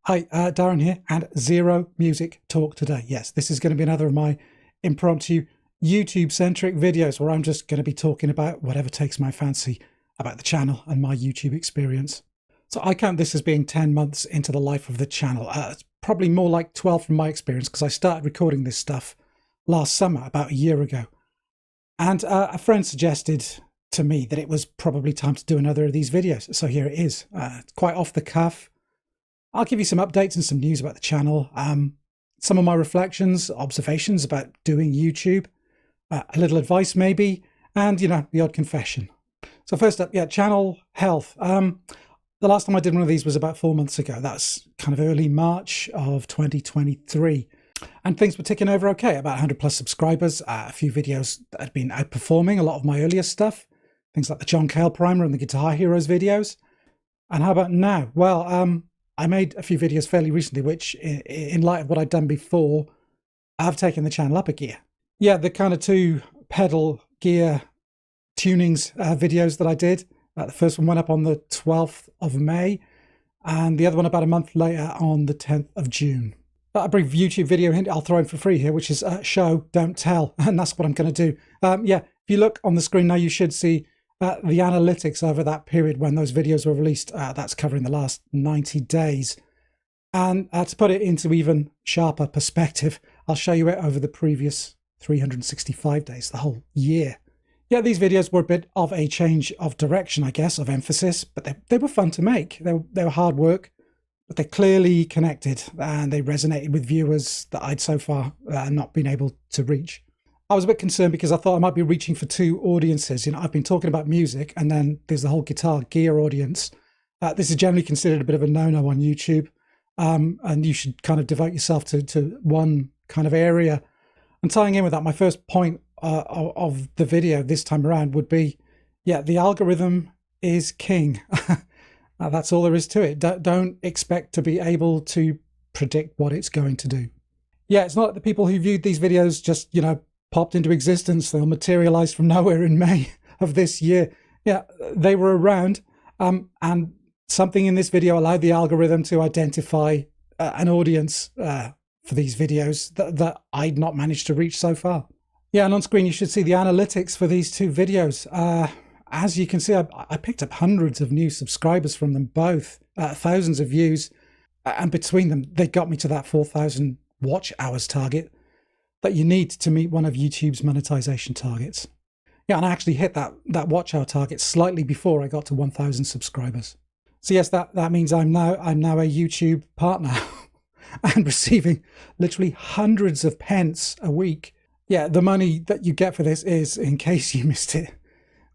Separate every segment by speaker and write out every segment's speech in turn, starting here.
Speaker 1: Hi, Darren here, and zero music talk today. Yes, this is going to be another of my impromptu YouTube-centric videos where I'm just going to be talking about whatever takes my fancy about the channel and my YouTube experience. So I count this as being 10 months into the life of the channel. It's probably more like 12 from my experience because I started recording this stuff last summer, about a year ago. And a friend suggested to me that it was probably time to do another of these videos. So here it is, quite off the cuff. I'll give you some updates and some news about the channel, some of my reflections, observations about doing YouTube, a little advice maybe, and, you know, the odd confession. So first up, channel health. The last time I did one of these was about 4 months ago. That's kind of early March of 2023. And things were ticking over okay, about 100 plus subscribers, a few videos that had been outperforming a lot of my earlier stuff, things like the John Cale Primer and the Guitar Heroes videos. And how about now? Well, I made a few videos fairly recently, which, in light of what I'd done before, I've taken the channel up a gear. Yeah, the kind of two pedal gear tunings videos that I did. The first one went up on the 12th of May, and the other one about a month later on the 10th of June. A brief YouTube video hint I'll throw in for free here, which is show, don't tell, and that's what I'm going to do. If you look on the screen now, you should see the analytics over that period when those videos were released. That's covering the last 90 days. And to put it into even sharper perspective, I'll show you it over the previous 365 days, the whole year. Yeah, these videos were a bit of a change of direction, I guess, of emphasis, but they were fun to make. They were hard work, but they clearly connected and they resonated with viewers that I'd so far not been able to reach. I was a bit concerned because I thought I might be reaching for two audiences. You know, I've been talking about music and then there's the whole guitar gear audience. This is generally considered a bit of a no-no on YouTube. And you should kind of devote yourself to one kind of area. And tying in with that, my first point of the video this time around would be, the algorithm is king. That's all there is to it. Don't expect to be able to predict what it's going to do. Yeah, it's not like the people who viewed these videos just, popped into existence. They'll materialize from nowhere in May of this year. Yeah, they were around, and something in this video allowed the algorithm to identify an audience for these videos that I'd not managed to reach so far. Yeah, and on screen you should see the analytics for these two videos. As you can see, I picked up hundreds of new subscribers from them both, thousands of views, and between them they got me to that 4,000 watch hours target that you need to meet one of YouTube's monetization targets. Yeah, and I actually hit that watch hour target slightly before I got to 1,000 subscribers. So yes, that means I'm now a YouTube partner and receiving literally hundreds of pence a week. Yeah, the money that you get for this is, in case you missed it,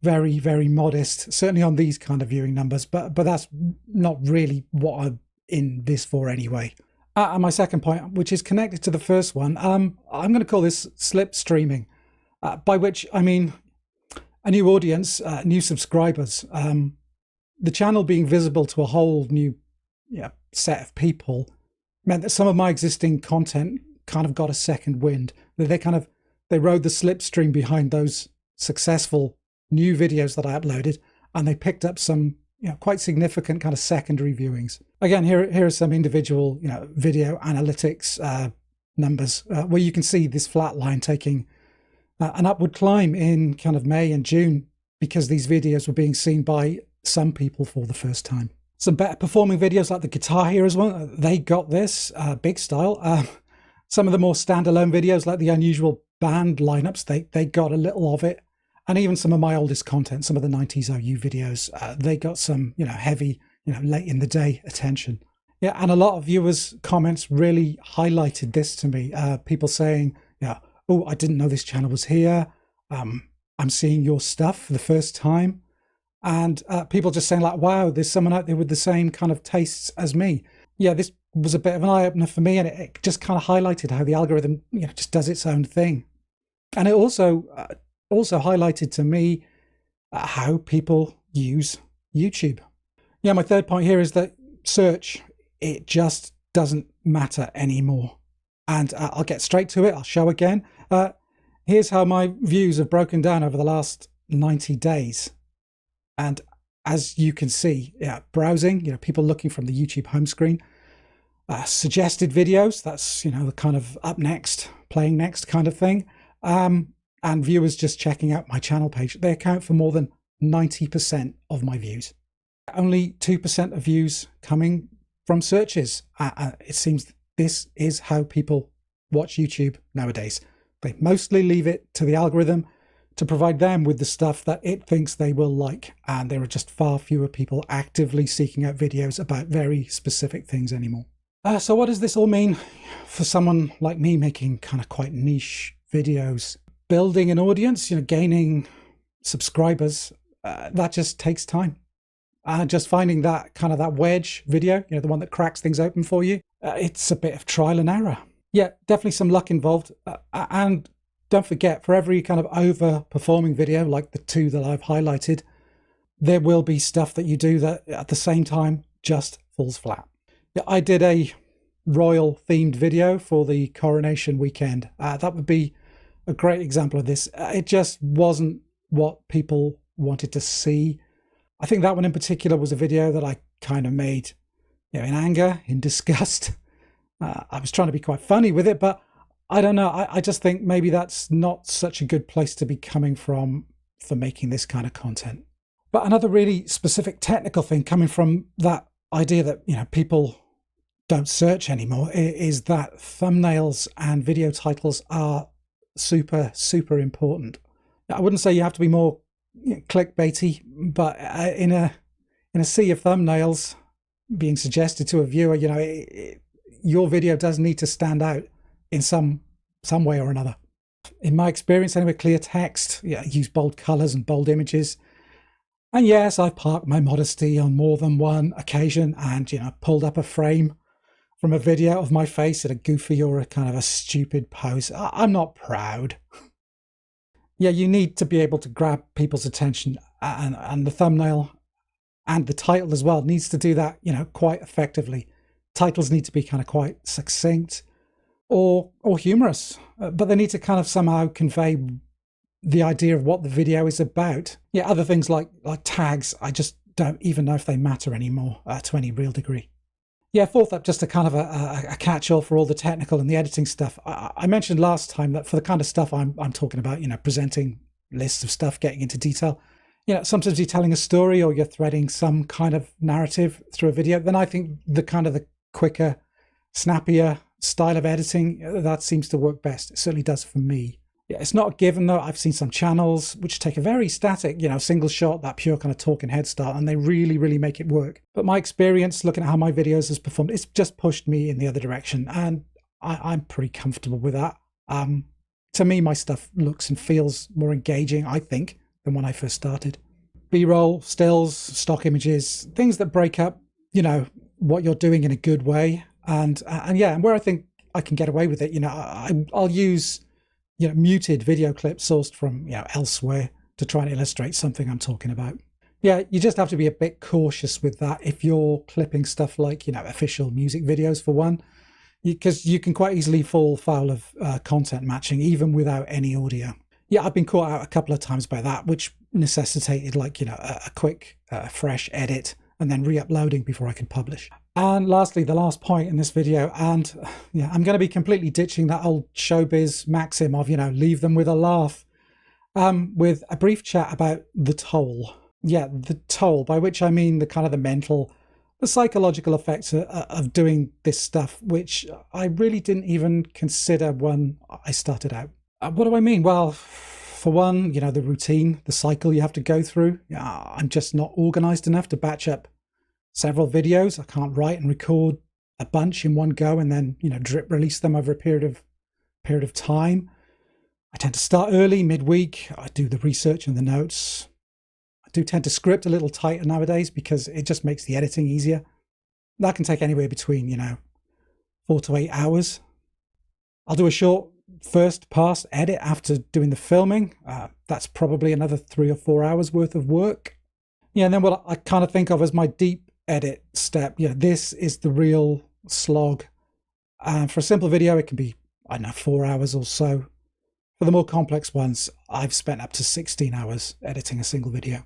Speaker 1: very, very modest, certainly on these kind of viewing numbers, but that's not really what I'm in this for anyway. And my second point, which is connected to the first one, I'm going to call this slipstreaming, by which I mean a new audience, new subscribers, the channel being visible to a whole new set of people meant that some of my existing content kind of got a second wind. They rode the slipstream behind those successful new videos that I uploaded, and they picked up some quite significant kind of secondary viewings. Again, here are some individual video analytics numbers where you can see this flat line taking an upward climb in kind of May and June because these videos were being seen by some people for the first time. Some better performing videos like the Guitar Heroes one, they got this big style. Some of the more standalone videos like the unusual band lineups, they got a little of it. And even some of my oldest content, some of the 90s OU videos, they got some, heavy, late in the day attention. Yeah, and a lot of viewers' comments really highlighted this to me. People saying, oh, I didn't know this channel was here. I'm seeing your stuff for the first time. And people just saying like, wow, there's someone out there with the same kind of tastes as me. Yeah, this was a bit of an eye-opener for me, and it just kind of highlighted how the algorithm, just does its own thing. And it also highlighted to me how people use YouTube. Yeah, my third point here is that search, it just doesn't matter anymore. And I'll get straight to it. I'll show again. Here's how my views have broken down over the last 90 days. And as you can see, browsing, people looking from the YouTube home screen, Suggested videos, that's, you know, the kind of up next, playing next kind of thing. And viewers just checking out my channel page. They account for more than 90% of my views. Only 2% of views coming from searches. It seems this is how people watch YouTube nowadays. They mostly leave it to the algorithm to provide them with the stuff that it thinks they will like. And there are just far fewer people actively seeking out videos about very specific things anymore. So what does this all mean for someone like me making kind of quite niche videos? Building an audience, you know, gaining subscribers, that just takes time. Just finding that kind of that wedge video, you know, the one that cracks things open for you, it's a bit of trial and error. Yeah, definitely some luck involved. And don't forget, for every kind of overperforming video, like the two that I've highlighted, there will be stuff that you do that at the same time just falls flat. Yeah, I did a royal themed video for the coronation weekend. That would be a great example of this. It just wasn't what people wanted to see. I think that one in particular was a video that I kind of made, you know, in anger, in disgust. I was trying to be quite funny with it, but I don't know. I just think maybe that's not such a good place to be coming from for making this kind of content. But another really specific technical thing coming from that idea that, you know, people don't search anymore is that thumbnails and video titles are super, super important. I wouldn't say you have to be more, you know, clickbaity, but in a sea of thumbnails being suggested to a viewer, you know, your video does need to stand out in some way or another. In my experience anyway, clear text, yeah, use bold colors and bold images. And yes, I've parked my modesty on more than one occasion and, you know, pulled up a frame from a video of my face at a goofy or a kind of a stupid pose. I'm not proud. Yeah, you need to be able to grab people's attention, and the thumbnail and the title as well needs to do that, you know, quite effectively. Titles need to be kind of quite succinct or humorous, but they need to kind of somehow convey the idea of what the video is about. Yeah, other things like tags, I just don't even know if they matter anymore to any real degree. Yeah, fourth up, just a kind of a catch-all for all the technical and the editing stuff. I mentioned last time that for the kind of stuff I'm talking about, you know, presenting lists of stuff, getting into detail, you know, sometimes you're telling a story or you're threading some kind of narrative through a video, then I think the quicker, snappier style of editing, that seems to work best. It certainly does for me. Yeah, it's not a given though. I've seen some channels which take a very static, you know, single shot, that pure kind of talking head style, and they really, really make it work. But my experience looking at how my videos has performed, it's just pushed me in the other direction, and I'm pretty comfortable with that. To me, my stuff looks and feels more engaging, I think, than when I first started. B-roll, stills, stock images, things that break up, you know, what you're doing in a good way. And yeah, and where I think I can get away with it, you know, I'll use, you know, muted video clips sourced from, you know, elsewhere to try and illustrate something I'm talking about. Yeah, you just have to be a bit cautious with that if you're clipping stuff like, you know, official music videos for one, because you can quite easily fall foul of content matching even without any audio. Yeah, I've been caught out a couple of times by that, which necessitated like, you know, a quick, fresh edit and then re-uploading before I could publish. And lastly, the last point in this video, and yeah, I'm going to be completely ditching that old showbiz maxim of, you know, leave them with a laugh, with a brief chat about the toll. Yeah, the toll, by which I mean the kind of the mental, the psychological effects of doing this stuff, which I really didn't even consider when I started out. What do I mean? Well, for one, you know, the routine, the cycle you have to go through. I'm just not organized enough to batch up several videos. I can't write and record a bunch in one go and then, you know, drip release them over a period of time. I tend to start early, midweek. I do the research and the notes. I do tend to script a little tighter nowadays because it just makes the editing easier. That can take anywhere between, you know, 4 to 8 hours. I'll do a short first pass edit after doing the filming. That's probably another 3 or 4 hours worth of work. Yeah, and then what I kind of think of as my deep edit step, you know, this is the real slog. For a simple video, it can be, I don't know, 4 hours or so. For the more complex ones, I've spent up to 16 hours editing a single video.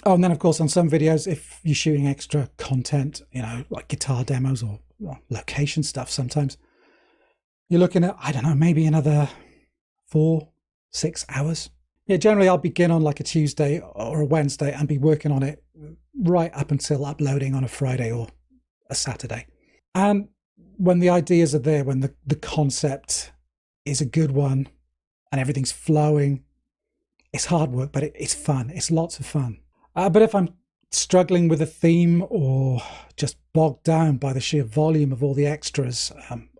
Speaker 1: Oh, and then of course on some videos, if you're shooting extra content, you know, like guitar demos or location stuff, sometimes you're looking at, I don't know, maybe another 4-6 hours. Yeah, generally I'll begin on like a Tuesday or a Wednesday and be working on it right up until uploading on a Friday or a Saturday. And when the ideas are there, when the concept is a good one and everything's flowing, it's hard work, but it's fun. It's lots of fun. But if I'm struggling with a theme or just bogged down by the sheer volume of all the extras,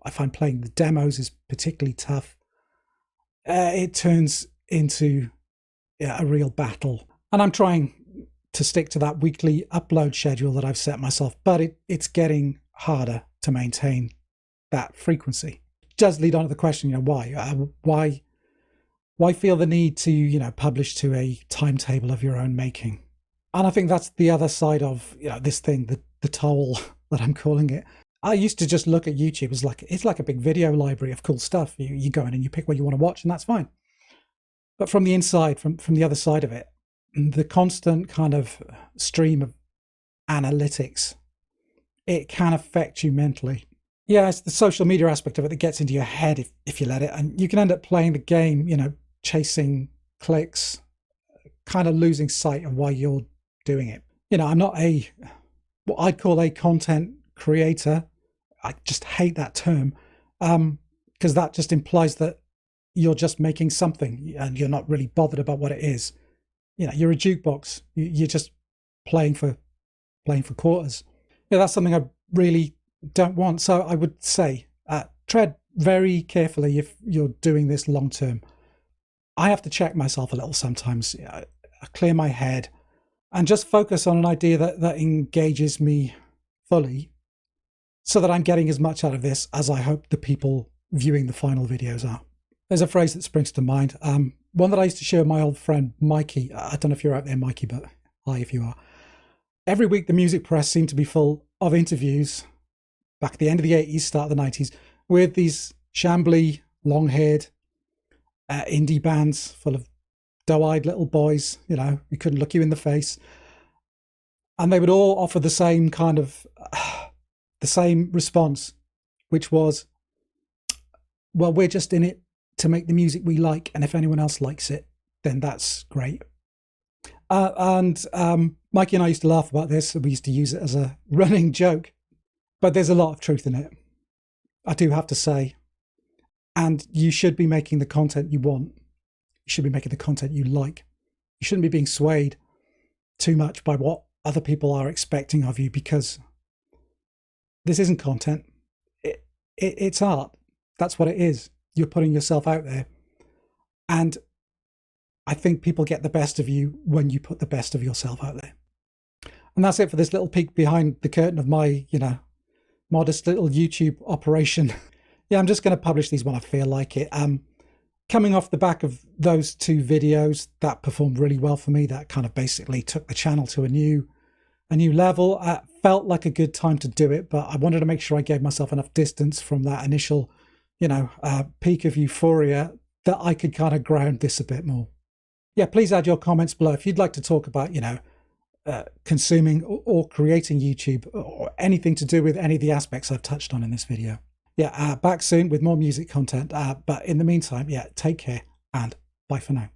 Speaker 1: I find playing the demos is particularly tough. It turns into a real battle. And I'm trying to stick to that weekly upload schedule that I've set myself, but it's getting harder to maintain that frequency. It does lead on to the question, you know, why feel the need to, you know, publish to a timetable of your own making? And I think that's the other side of, you know, this thing, the toll that I'm calling it. I used to just look at YouTube as it's like a big video library of cool stuff. You go in and you pick what you want to watch, and that's fine. But from the inside, from the other side of it, the constant kind of stream of analytics, it can affect you mentally. Yeah, it's the social media aspect of it that gets into your head if you let it, and you can end up playing the game, you know, chasing clicks, kind of losing sight of why you're doing it. You know, I'm not what I'd call a content creator. I just hate that term, because that just implies that you're just making something and you're not really bothered about what it is. You know, you're a jukebox. You're just playing for quarters. Yeah, that's something I really don't want. So I would say tread very carefully if you're doing this long term. I have to check myself a little sometimes. I clear my head and just focus on an idea that engages me fully, so that I'm getting as much out of this as I hope the people viewing the final videos are. There's a phrase that springs to mind, one that I used to share with my old friend Mikey. I don't know if you're out there, Mikey, but hi if you are. Every week the music press seemed to be full of interviews back at the end of the 80s, start of the 90s, with these shambly, long-haired indie bands full of doe-eyed little boys, you know, who couldn't look you in the face. And they would all offer the same kind of, the same response, which was, well, we're just in it to make the music we like, and if anyone else likes it, then that's great. And Mikey and I used to laugh about this. We used to use it as a running joke, but there's a lot of truth in it, I do have to say. And you should be making the content you want. You should be making the content you like. You shouldn't be being swayed too much by what other people are expecting of you, because this isn't content. It's art. That's what it is. You're putting yourself out there. And I think people get the best of you when you put the best of yourself out there. And that's it for this little peek behind the curtain of my, you know, modest little YouTube operation. Yeah, I'm just going to publish these when I feel like it. Coming off the back of those 2 videos that performed really well for me, that kind of basically took the channel to a new level. Felt like a good time to do it, but I wanted to make sure I gave myself enough distance from that initial, you know, peak of euphoria, that I could kind of ground this a bit more. Yeah, please add your comments below if you'd like to talk about, you know, consuming or creating YouTube, or anything to do with any of the aspects I've touched on in this video. Yeah, back soon with more music content. But in the meantime, yeah, take care and bye for now.